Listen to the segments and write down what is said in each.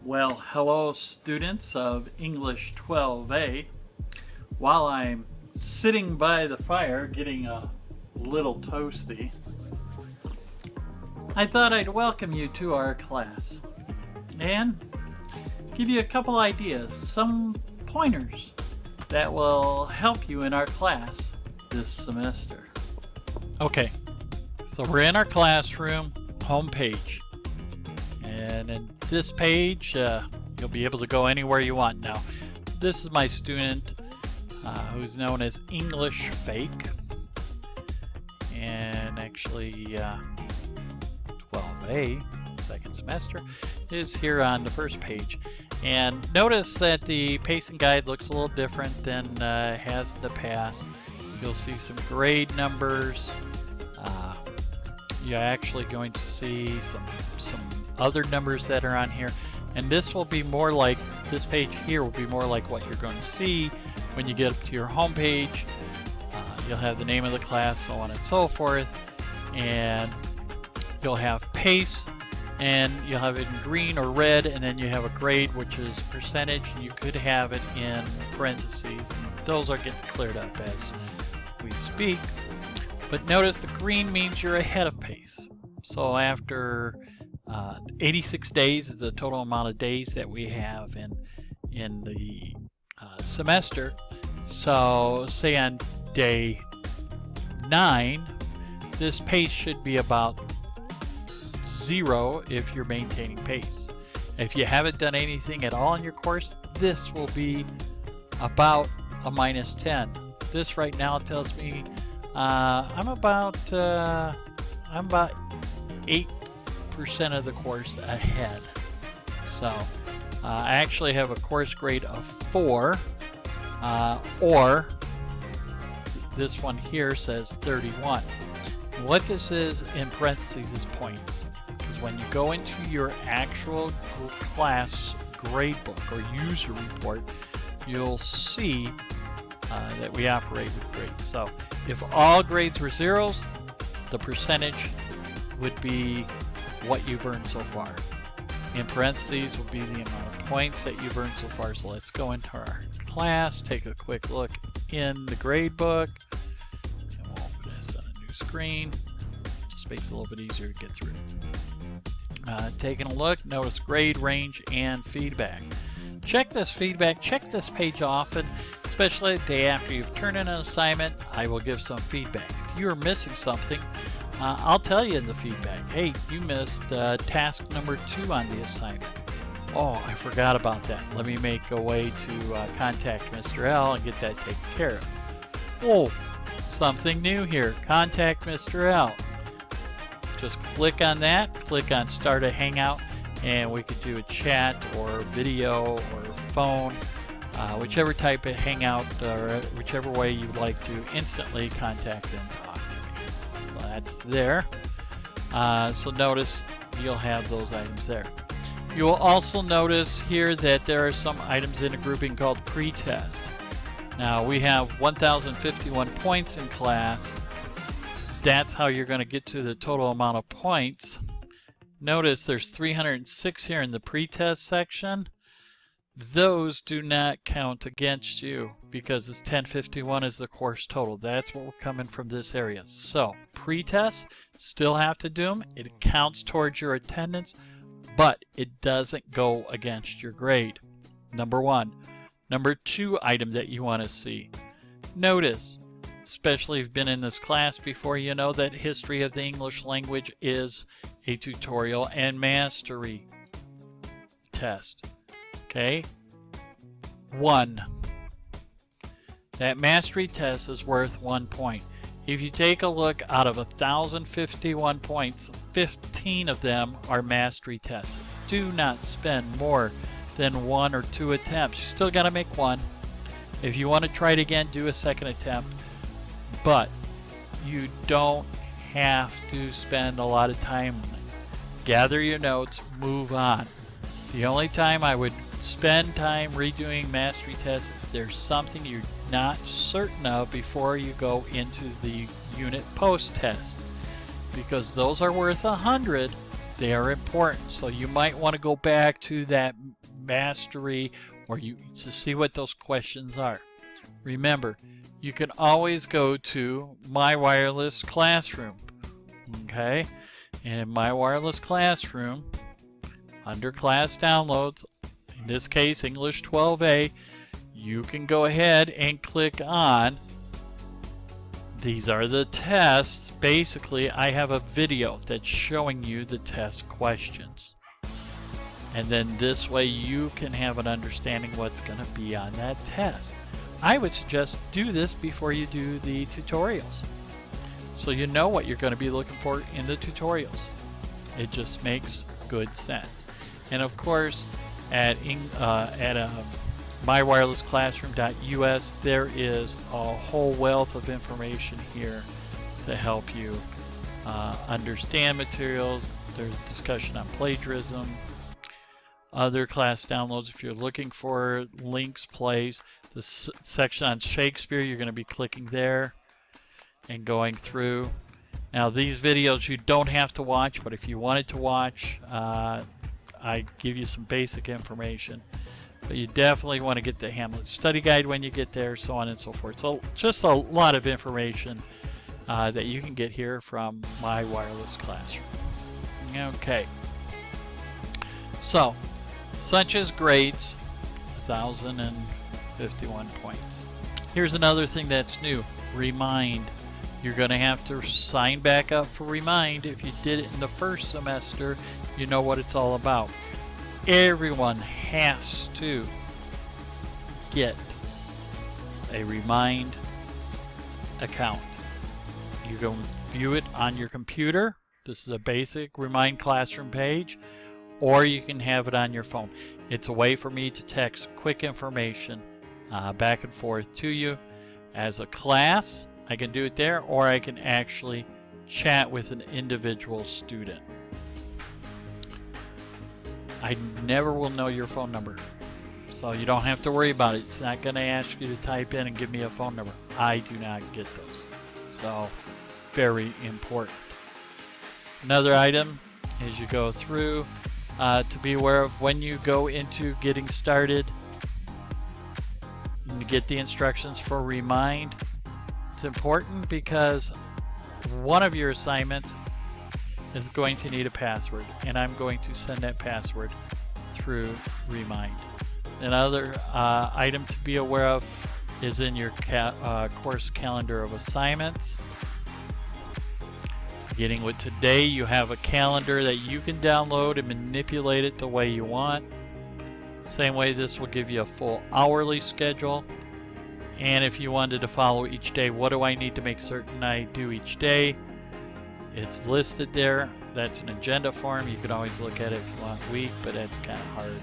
Well, hello students of English 12A. While I'm sitting by the fire getting a little toasty, I thought I'd welcome you to our class and give you a couple ideas, some pointers that will help you in our class this semester. Okay, so we're in our classroom homepage. And in this page, you'll be able to go anywhere you want. Now, this is my student who's known as English Fake. And actually, 12A, second semester, is here on the first page. And notice that the pacing guide looks a little different than it has in the past. You'll see some grade numbers. You're actually going to see some other numbers that are on here, and this will be more like, this page here will be more like what you're going to see when you get up to your home page. You'll have the name of the class, so on and so forth, and you'll have pace, and you'll have it in green or red, and then you have a grade, which is percentage. You could have it in parentheses, and those are getting cleared up as we speak. But notice the green means you're ahead of pace. So after 86 days is the total amount of days that we have in the semester. So say on day 9, this pace should be about 0 if you're maintaining pace. If you haven't done anything at all in your course, this will be about a -10. This right now tells me I'm about 8% of the course ahead. So I actually have a course grade of 4, or this one here says 31. What this is in parentheses is points, because when you go into your actual class grade book or user report, you'll see that we operate with grades. So if all grades were zeros, the percentage would be what you've earned so far. In parentheses will be the amount of points that you've earned so far. So let's go into our class, take a quick look in the grade book, and we'll open this on a new screen. Just makes it a little bit easier to get through. Taking a look, notice grade, range, and feedback. Check this feedback, check this page often, especially the day after you've turned in an assignment. I will give some feedback. If you are missing something, I'll tell you in the feedback, hey, you missed task number 2 on the assignment. Oh, I forgot about that. Let me make a way to contact Mr. L and get that taken care of. Oh, something new here. Contact Mr. L. Just click on that, click on Start a Hangout, and we could do a chat or video or phone, whichever type of hangout or whichever way you'd like to instantly contact and talk to me. So that's there. So notice you'll have those items there. You will also notice here that there are some items in a grouping called pretest. Now we have 1,051 points in class. That's how you're going to get to the total amount of points. Notice there's 306 here in the pretest section. Those do not count against you because this 1051 is the course total. That's what we're coming from this area. So pretests, still have to do them. It counts towards your attendance, but it doesn't go against your grade. Number 1. Number 2 item that you want to see. Notice, especially if you've been in this class before, you know that history of the English language is a tutorial and mastery test. Okay? 1. That mastery test is worth 1 point. If you take a look, out of 1,051 points, 15 of them are mastery tests. Do not spend more than 1 or 2 attempts. You still got to make 1. If you want to try it again, do a second attempt. But you don't have to spend a lot of time. Gather your notes, move on. The only time I would spend time redoing mastery tests if there's something you're not certain of before you go into the unit post test, because those are worth 100 They are important. So you might want to go back to that mastery or to see what those questions are. Remember, you can always go to My Wireless Classroom. Okay? And in My Wireless Classroom, under class downloads, in this case English 12A, you can go ahead and click on these are the tests. Basically, I have a video that's showing you the test questions. And then this way you can have an understanding what's going to be on that test. I would suggest do this before you do the tutorials, so you know what you're going to be looking for in the tutorials. It just makes good sense. And of course, at mywirelessclassroom.us, there is a whole wealth of information here to help you understand materials. There's discussion on plagiarism, other class downloads. If you're looking for links, plays, the section on Shakespeare, you're going to be clicking there and going through. Now, these videos you don't have to watch, but if you wanted to watch, I give you some basic information. But you definitely want to get the Hamlet Study Guide when you get there, so on and so forth. So just a lot of information that you can get here from My Wireless Classroom. Okay. So, such as grades, 1,051 points. Here's another thing that's new, Remind. You're going to have to sign back up for Remind. If you did it in the first semester, you know what it's all about. Everyone has to get a Remind account. You can view it on your computer. This is a basic Remind Classroom page, or you can have it on your phone. It's a way for me to text quick information back and forth to you. As a class, I can do it there, or I can actually chat with an individual student. I never will know your phone number, so you don't have to worry about it. It's not going to ask you to type in and give me a phone number. I do not get those. So, very important. Another item as you go through to be aware of when you go into getting started, you get the instructions for Remind. It's important because one of your assignments is going to need a password, and I'm going to send that password through Remind. Another item to be aware of is in your course calendar of assignments. Beginning with today, you have a calendar that you can download and manipulate it the way you want. Same way, this will give you a full hourly schedule. And if you wanted to follow each day, what do I need to make certain I do each day? It's listed there. That's an agenda form. You can always look at it if you want a week, but that's kind of hard.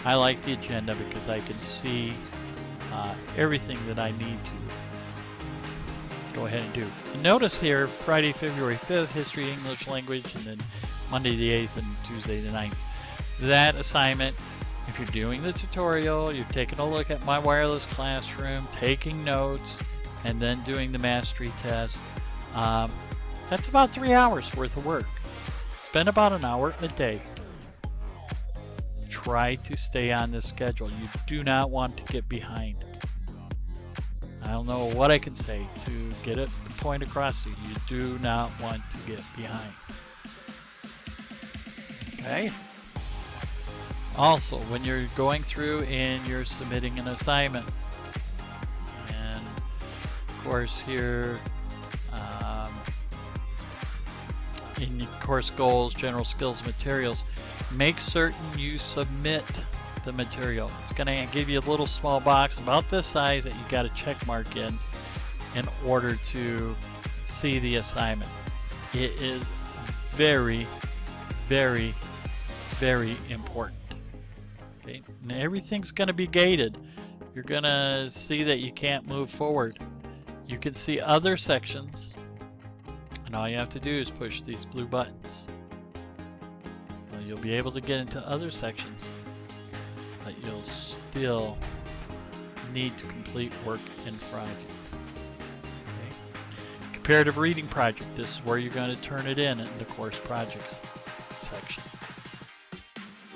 I like the agenda because I can see everything that I need to go ahead and do. And notice here, Friday, February 5th, History, English Language, and then Monday the 8th and Tuesday the 9th. That assignment, if you're doing the tutorial, you're taking a look at My Wireless Classroom, taking notes, and then doing the mastery test, that's about 3 hours worth of work. Spend about an hour a day. Try to stay on this schedule. You do not want to get behind. I don't know what I can say to get the point across to you. You do not want to get behind. Okay? Also, when you're going through and you're submitting an assignment, and of course here in your course goals, general skills, materials, make certain you submit the material. It's going to give you a little small box about this size that you got to check mark in order to see the assignment. It is very, very, very important. Okay, and everything's going to be gated. You're going to see that you can't move forward. You can see other sections, and all you have to do is push these blue buttons. So you'll be able to get into other sections, but you'll still need to complete work in front of you. Okay. comparative reading project. This is where you're going to turn it in the course projects section.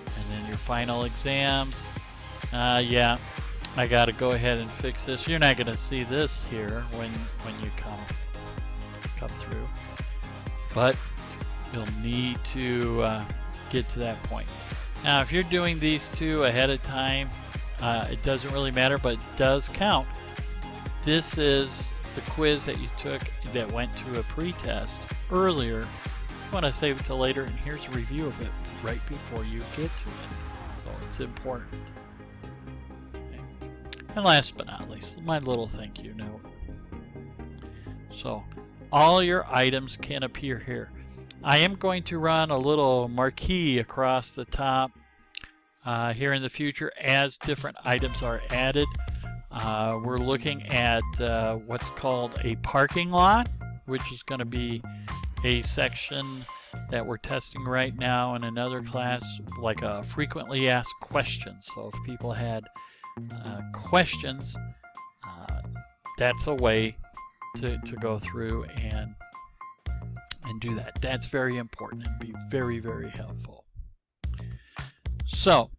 And then your final exams. Yeah, I got to go ahead and fix this. You're not going to see this here when you come through, but you'll need to get to that point. Now, if you're doing these two ahead of time, it doesn't really matter, but it does count. This is the quiz that you took that went to a pretest earlier. You want to save it till later, and here's a review of it right before you get to it. So it's important. Okay. And last but not least, my little thank you note. So all your items can appear here. I am going to run a little marquee across the top here in the future as different items are added. We're looking at what's called a parking lot, which is going to be a section that we're testing right now in another class, like a frequently asked questions. So if people had questions, that's a way to go through and do that. That's very important and be very, very helpful. So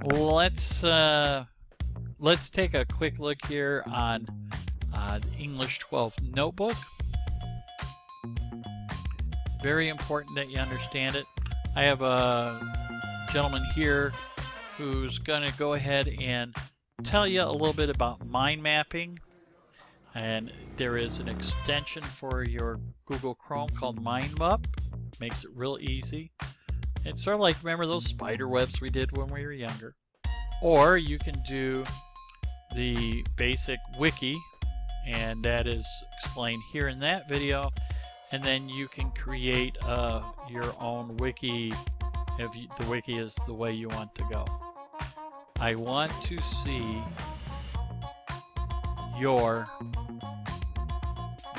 let's take a quick look here on the English 12 notebook. Very important that you understand it. I have a gentleman here who's going to go ahead and tell you a little bit about mind mapping. And there is an extension for your Google Chrome called MindMap. Makes it real easy. It's sort of like, remember those spider webs we did when we were younger? Or you can do the basic wiki, and that is explained here in that video. And then you can create your own wiki if the wiki is the way you want to go. I want to see your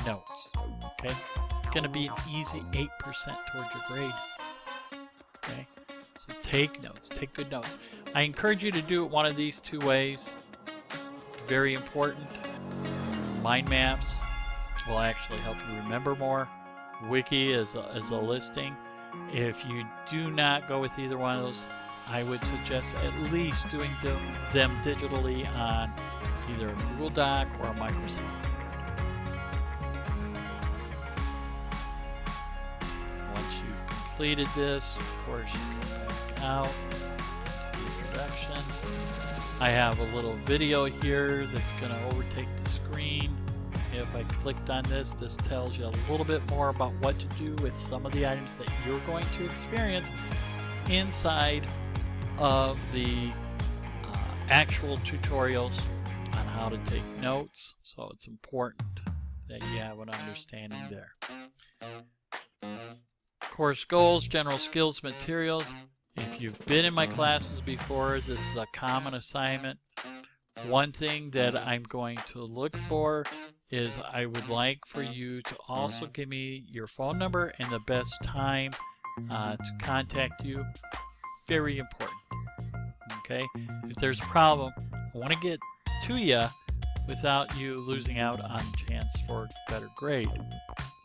notes. Okay, it's going to be an easy 8% towards your grade. Okay, so take notes, take good notes. I encourage you to do it one of these two ways. It's very important. Mind maps will actually help you remember more. Wiki is a listing. If you do not go with either one of those, I would suggest at least doing them digitally on either a Google Doc or a Microsoft. Once you've completed this, of course, you come back out to the introduction. I have a little video here that's going to overtake the screen. If I clicked on this, this tells you a little bit more about what to do with some of the items that you're going to experience inside of the actual tutorials on how to take notes. So it's important that you have an understanding there. Course goals, general skills, materials. If you've been in my classes before, this is a common assignment. One thing that I'm going to look for is I would like for you to also give me your phone number and the best time to contact you. Very important. Okay? If there's a problem, I want to get to you without you losing out on a chance for a better grade.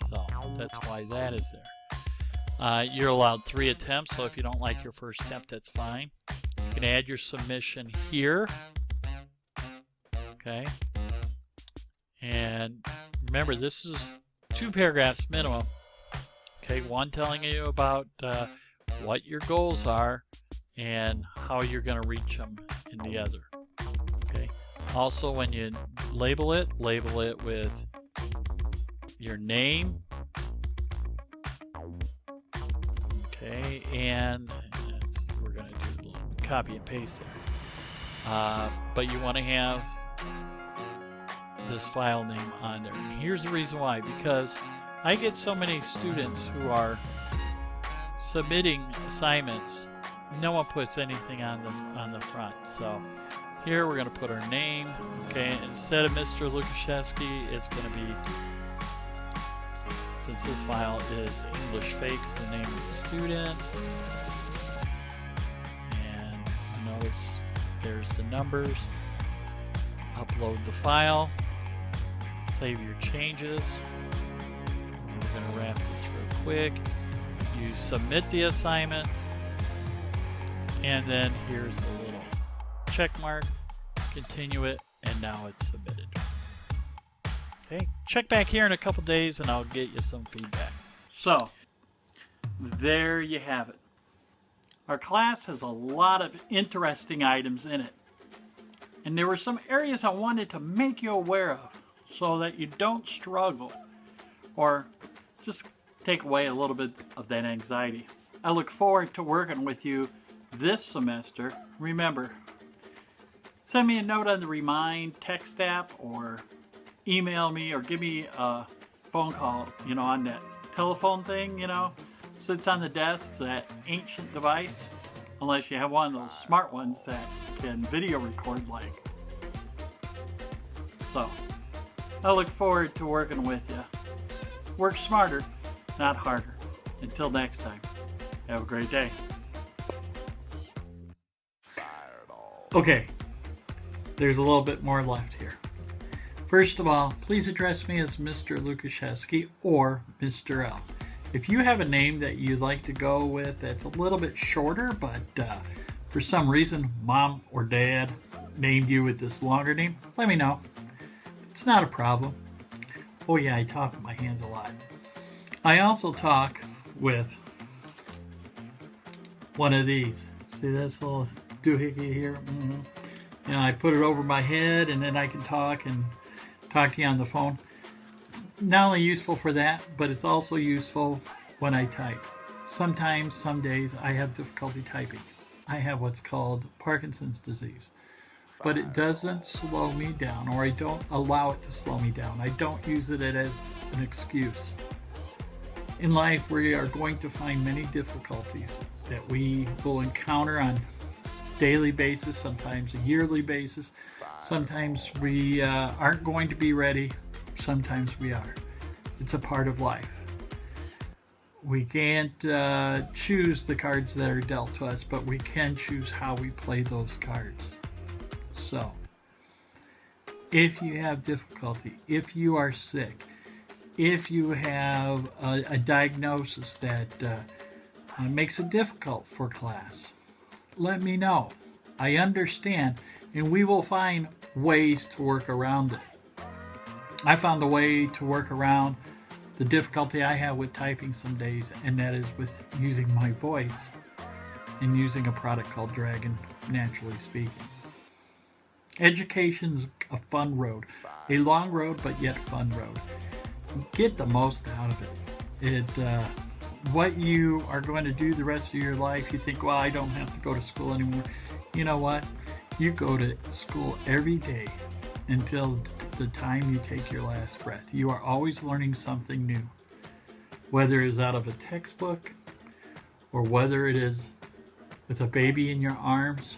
So that's why that is there. You're allowed 3 attempts, so if you don't like your first attempt, that's fine. You can add your submission here. Okay? And remember, this is 2 paragraphs minimum. Okay, one telling you about what your goals are and how you're going to reach them in the other. Okay. Also, when you label it with your name. Okay, and we're going to do a little copy and paste there. But you want to have this file name on there. And here's the reason why, because I get so many students who are submitting assignments, no one puts anything on the front. So here we're going to put our name. Okay, instead of Mr. Lukashevsky, it's going to be, since this file is English Fake, is the name of the student. And notice there's the numbers. Upload the file. save your changes. We're going to wrap this real quick. You submit the assignment, and then here's a little check mark. Continue it, and now it's submitted. Okay, check back here in a couple days and I'll get you some feedback. So, there you have it. Our class has a lot of interesting items in it. And there were some areas I wanted to make you aware of so that you don't struggle or just take away a little bit of that anxiety. I look forward to working with you this semester. Remember, send me a note on the Remind text app or email me or give me a phone call, on that telephone thing, sits on the desk, that ancient device, unless you have one of those smart ones that can video record like. So, I look forward to working with you. Work smarter, not harder. Until next time, have a great day. Okay, there's a little bit more left here. First of all, please address me as Mr. Lukashevsky or Mr. L. If you have a name that you'd like to go with that's a little bit shorter, but for some reason mom or dad named you with this longer name, let me know. It's not a problem. Oh yeah, I talk with my hands a lot. I also talk with one of these. See this little doohickey here? I put it over my head and then I can talk to you on the phone. It's not only useful for that, but it's also useful when I type. Sometimes, some days, I have difficulty typing. I have what's called Parkinson's disease. But it doesn't slow me down, or I don't allow it to slow me down. I don't use it as an excuse. In life, we are going to find many difficulties that we will encounter on a daily basis, sometimes a yearly basis. Sometimes we aren't going to be ready. Sometimes we are. It's a part of life. We can't choose the cards that are dealt to us, but we can choose how we play those cards. So, if you have difficulty, if you are sick, if you have a diagnosis that makes it difficult for class, let me know. I understand, and we will find ways to work around it. I found a way to work around the difficulty I have with typing some days, and that is with using my voice and using a product called Dragon, Naturally Speaking. Education's a fun road, a long road, but yet fun road. Get the most out of it. What you are going to do the rest of your life, you think, well, I don't have to go to school anymore. You know what? You go to school every day until the time you take your last breath. You are always learning something new, whether it is out of a textbook or whether it is with a baby in your arms.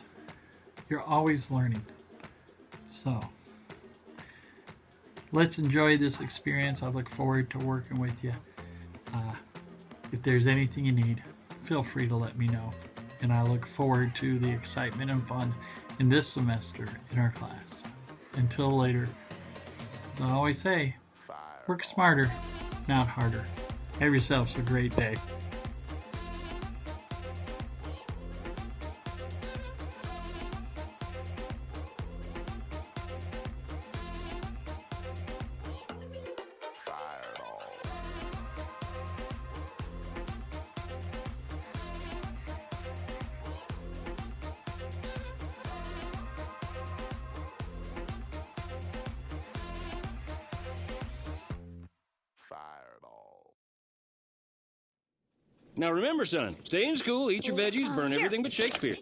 You're always learning. So, let's enjoy this experience. I look forward to working with you. If there's anything you need, feel free to let me know. And I look forward to the excitement and fun in this semester in our class. Until later, as I always say, work smarter, not harder. Have yourselves a great day. Now remember, son, stay in school, eat your veggies, burn everything but Shakespeare.